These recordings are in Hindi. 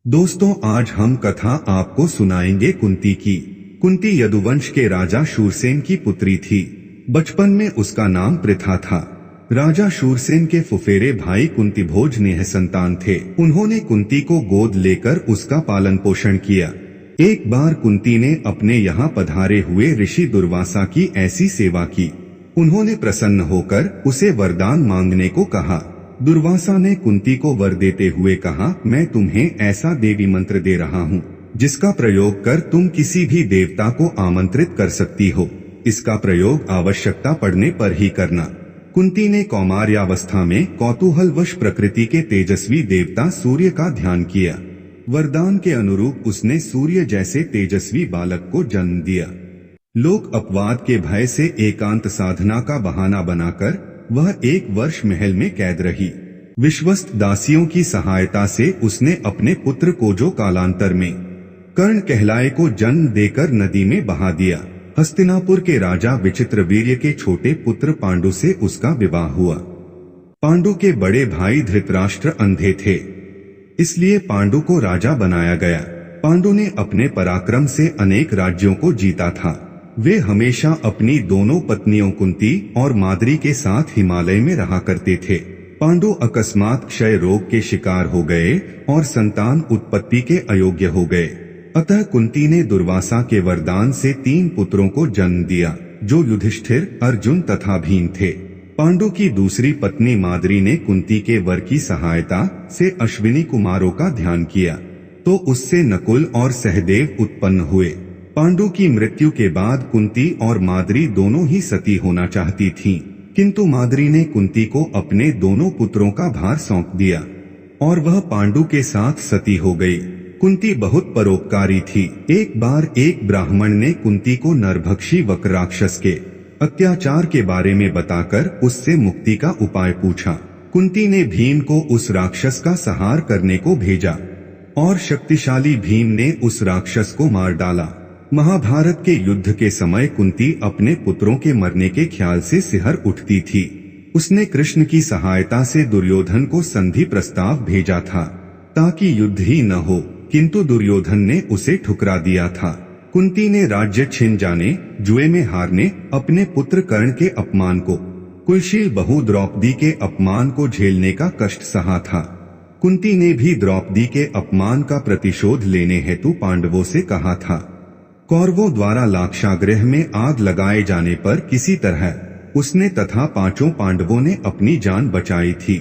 दोस्तों, आज हम कथा आपको सुनाएंगे कुंती की। कुंती यदुवंश के राजा शूरसेन की पुत्री थी। बचपन में उसका नाम पृथा था। राजा शूरसेन के फुफेरे भाई कुंतीभोज निःसंतान थे। उन्होंने कुंती को गोद लेकर उसका पालन पोषण किया। एक बार कुंती ने अपने यहाँ पधारे हुए ऋषि दुर्वासा की ऐसी सेवा की। उन्होंने प्रसन्न होकर उसे वरदान मांगने को कहा। दुर्वासा ने कुंती को वर देते हुए कहा, मैं तुम्हें ऐसा देवी मंत्र दे रहा हूँ जिसका प्रयोग कर तुम किसी भी देवता को आमंत्रित कर सकती हो। इसका प्रयोग आवश्यकता पड़ने पर ही करना। कुंती ने कौमार्यावस्था में कौतूहलवश प्रकृति के तेजस्वी देवता सूर्य का ध्यान किया। वरदान के अनुरूप उसने सूर्य जैसे तेजस्वी बालक को जन्म दिया। लोक अपवाद के भय से एकांत साधना का बहाना बनाकर वह 1 वर्ष महल में कैद रही। विश्वस्त दासियों की सहायता से उसने अपने पुत्र को, जो कालांतर में कर्ण कहलाए, को जन्म देकर नदी में बहा दिया। हस्तिनापुर के राजा विचित्रवीर्य के छोटे पुत्र पांडु से उसका विवाह हुआ। पांडु के बड़े भाई धृतराष्ट्र अंधे थे, इसलिए पांडु को राजा बनाया गया। पांडु ने अपने पराक्रम से अनेक राज्यों को जीता था। वे हमेशा अपनी दोनों पत्नियों कुंती और माद्री के साथ हिमालय में रहा करते थे। पांडु अकस्मात क्षय रोग के शिकार हो गए और संतान उत्पत्ति के अयोग्य हो गए। अतः कुंती ने दुर्वासा के वरदान से 3 पुत्रों को जन्म दिया, जो युधिष्ठिर, अर्जुन तथा भीम थे। पांडु की दूसरी पत्नी माद्री ने कुंती के वर की सहायता से अश्विनी कुमारों का ध्यान किया, तो उससे नकुल और सहदेव उत्पन्न हुए। पांडु की मृत्यु के बाद कुंती और माद्री दोनों ही सती होना चाहती थीं, किंतु माद्री ने कुंती को अपने दोनों पुत्रों का भार सौंप दिया और वह पांडु के साथ सती हो गई। कुंती बहुत परोपकारी थी। एक बार एक ब्राह्मण ने कुंती को नरभक्षी वक्र राक्षस के अत्याचार के बारे में बताकर उससे मुक्ति का उपाय पूछा। कुंती ने भीम को उस राक्षस का संहार करने को भेजा और शक्तिशाली भीम ने उस राक्षस को मार डाला। महाभारत के युद्ध के समय कुंती अपने पुत्रों के मरने के ख्याल से सिहर उठती थी। उसने कृष्ण की सहायता से दुर्योधन को संधि प्रस्ताव भेजा था ताकि युद्ध ही न हो, किंतु दुर्योधन ने उसे ठुकरा दिया था। कुंती ने राज्य छिन जाने, जुए में हारने, अपने पुत्र कर्ण के अपमान को, कुलशील बहू द्रौपदी के अपमान को झेलने का कष्ट सहा था। कुंती ने भी द्रौपदी के अपमान का प्रतिशोध लेने हेतु पांडवों से कहा था। कौरवों द्वारा लाक्षागृह में आग लगाए जाने पर किसी तरह उसने तथा 5 पांडवों ने अपनी जान बचाई थी।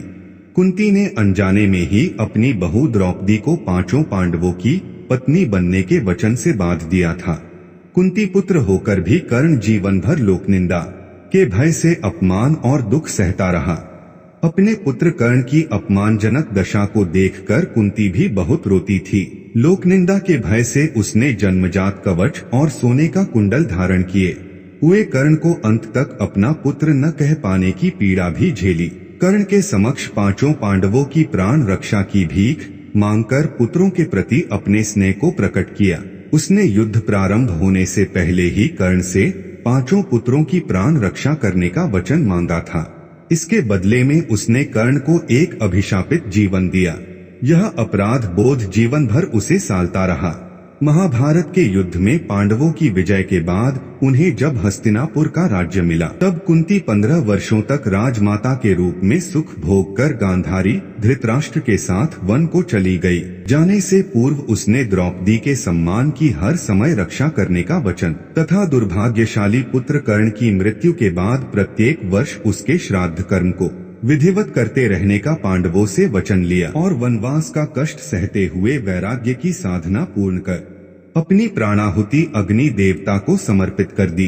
कुंती ने अनजाने में ही अपनी बहू द्रौपदी को 5 पांडवों की पत्नी बनने के वचन से बांध दिया था। कुंती पुत्र होकर भी कर्ण जीवन भर लोकनिंदा के भय से अपमान और दुख सहता रहा। अपने पुत्र कर्ण की अपमानजनक दशा को देखकर कुंती भी बहुत रोती थी। लोकनिंदा के भय से उसने जन्मजात कवच और सोने का कुंडल धारण किए हुए कर्ण को अंत तक अपना पुत्र न कह पाने की पीड़ा भी झेली। कर्ण के समक्ष 5 पांडवों की प्राण रक्षा की भीख मांगकर पुत्रों के प्रति अपने स्नेह को प्रकट किया। उसने युद्ध प्रारंभ होने से पहले ही कर्ण से 5 पुत्रों की प्राण रक्षा करने का वचन मांगा था। इसके बदले में उसने कर्ण को एक अभिशापित जीवन दिया। यह अपराध बोध जीवन भर उसे सालता रहा। महाभारत के युद्ध में पांडवों की विजय के बाद उन्हें जब हस्तिनापुर का राज्य मिला, तब कुंती 15 वर्षों तक राजमाता के रूप में सुख भोग कर गांधारी धृतराष्ट्र के साथ वन को चली गई। जाने से पूर्व उसने द्रौपदी के सम्मान की हर समय रक्षा करने का वचन तथा दुर्भाग्यशाली पुत्र कर्ण की मृत्यु के बाद प्रत्येक वर्ष उसके श्राद्ध कर्म को विधिवत करते रहने का पांडवों से वचन लिया और वनवास का कष्ट सहते हुए वैराग्य की साधना पूर्ण कर अपनी प्राणाहुति अग्नि देवता को समर्पित कर दी।